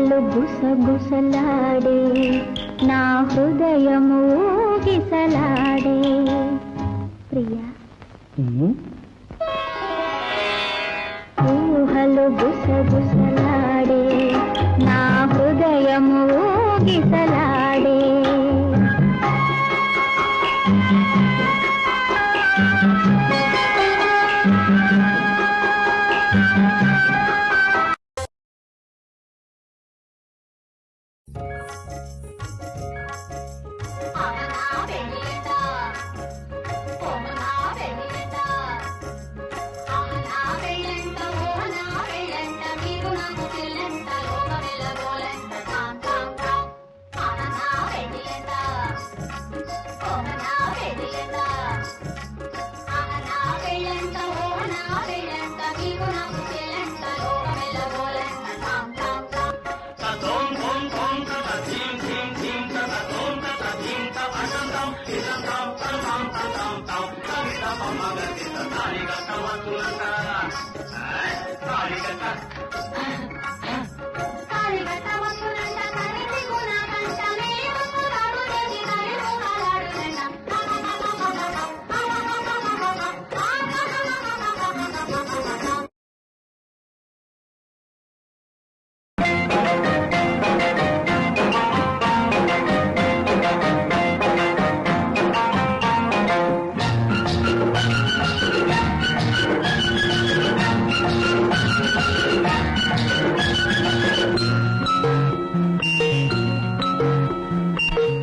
ఊహలు గుసగుసలాడే నా హృదయము ఊగిసలాడే ప్రియా ఊహలు గుసగుసలాడే నా హృదయము ఊగిసలాడే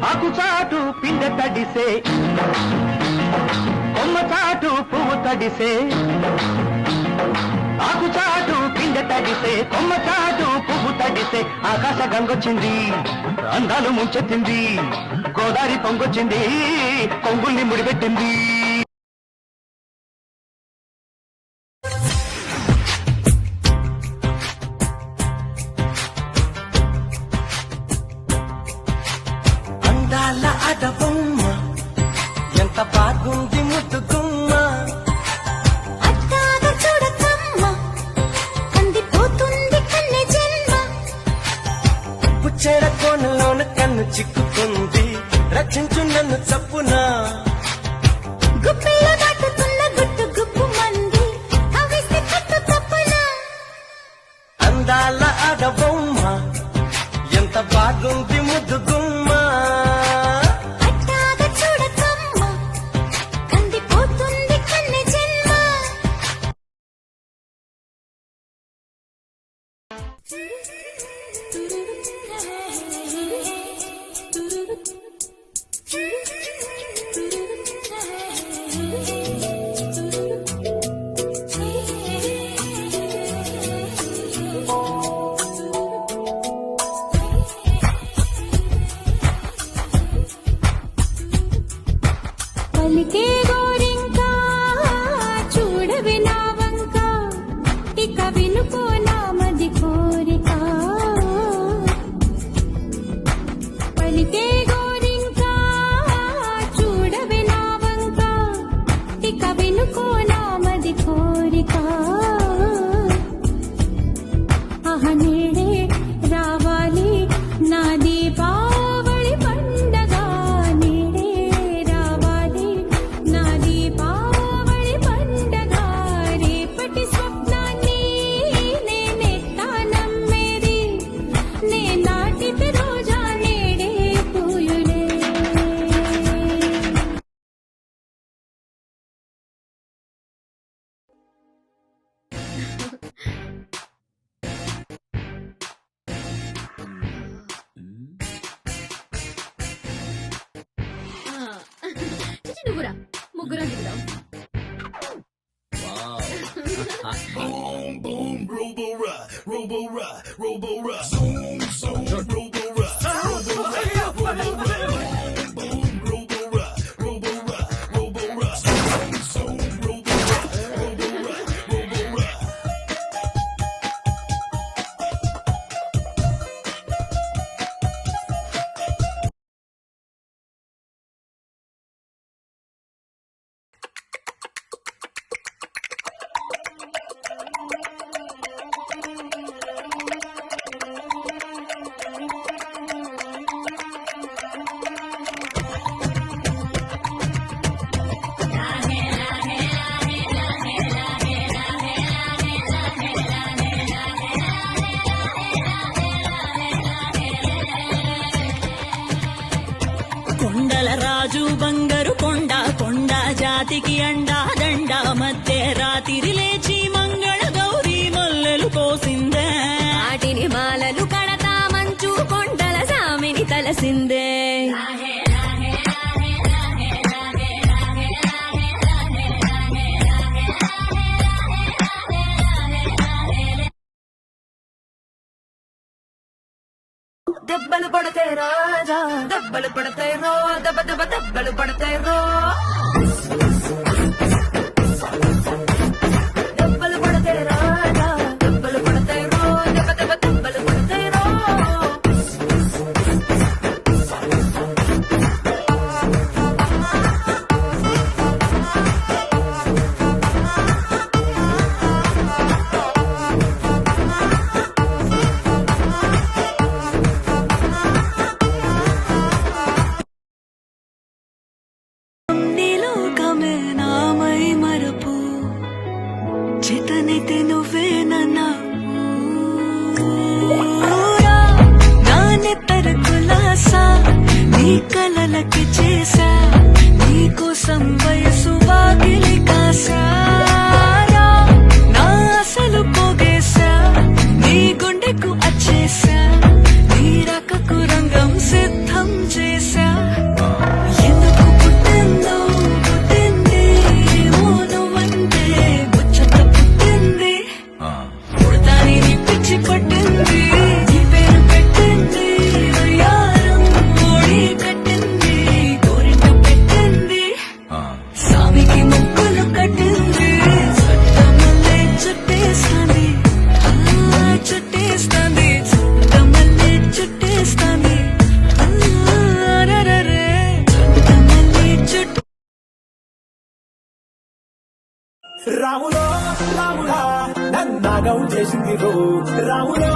ఆకుచాటు పిండ తడిసే కొమ్మ చాటు పువ్వు తడిసే ఆకుచాటు పిండ తడిసే కొమ్మ చాటు పువ్వు తడిసే ఆకాశ గంగొచ్చింది అందాలు ముంచెత్తింది గోదావరి పొంగొచ్చింది కొంగుల్ని ముడిపెట్టింది అందాల అడబొమ్మ ఎంత బాగుంది ముద్దుగుమ్మ అట్టాగా చూడకమ్మ కందిపోతుంది కన్నె జన్మ పుచ్చేడ కోనలోన కన్ను చిక్కుకుంది రక్షించు నన్ను చప్పునా గుప్పిలో దాటుతున్న గుట్టు గుప్పు మంది కవిస్తే కట్టు తప్పునా అందాల అడబొమ్మ ఎంత బాగుంది ముద్దుగుమ్మ అట్టాగా చూడకమ్మ కందిపోతుంది కన్నె జన్మ పలికే గోరింకా చూడవే నా వంక ఇక వినుకో నా మది కోరిక పలికే గోరింకా చూడవే నా వంక ఇక వినుకో నా మది కోరిక ఆహ నేడే రావాలి నా దీపావళి పండగ నేడే రావాలి నా దీపావళి పండగ రేపటి స్వప్నాన్ని నేనెట్టా నమ్మేది నే నాటితే రోజా నేడే పూయులే నువ్వురా ముగ్గురం దిగుదాం Boom, boom, robo rock, robo rock, robo rock. Zoom, zoom, robo rock, robo rock, robo rock. Boom, robo rock, robo rock, robo rock. Zoom, zoom, robo rock, robo rock, robo rock. బంగారు కొండ కొండ జాతికి అండా దండ మధ్య రాత్రి లేచి మంగళ గౌరీ మల్లెలు కోసిందే వాటిని మాలలు కడతా మంచు కొండల సామిని తలసిందే దెబ్బలు పడతాయి రాజా దెబ్బలు పడతాయి రో దెబ్బ దెబ్బ దెబ్బలు పడతాయి రో దెబ్బలు పడతాయి రాజా దెబ్బలు పడతాయి రో దెబ్బ దెబ్బ దెబ్బలు పడతాయి రో నీలోకమే నామై మరపు చితనైతే నువ్వే నన్నా నానెత్తర కులాసా నీ కలలకి చేసా నీ కోసం వయసు వాకిలి కాసా నా అసలు పోగేశా నీ గుండెకు అచ్చేసా నీ రకకు రంగం సిద్ధం చేశా ఎందుకు పుట్టిందో పుట్టింది ఓనువంటే ముచ్చట పుట్టింది పుడతాని నీ పిచ్చి పట్టింది నీ పేరు పెట్టింది వయ్యారం ఓడి కట్టింది కోరిక పెట్టింది స్వామికి ముక్కులు కట్టింది చట్టమల్లే చుట్టేస్తాంది చుట్టేస్తాంది చట్టమల్లే చుట్టేస్తాంది అరరరే చట్టమల్లే చుట్టు రాములో రాములా నన్నాగం చేసింది రో రాములో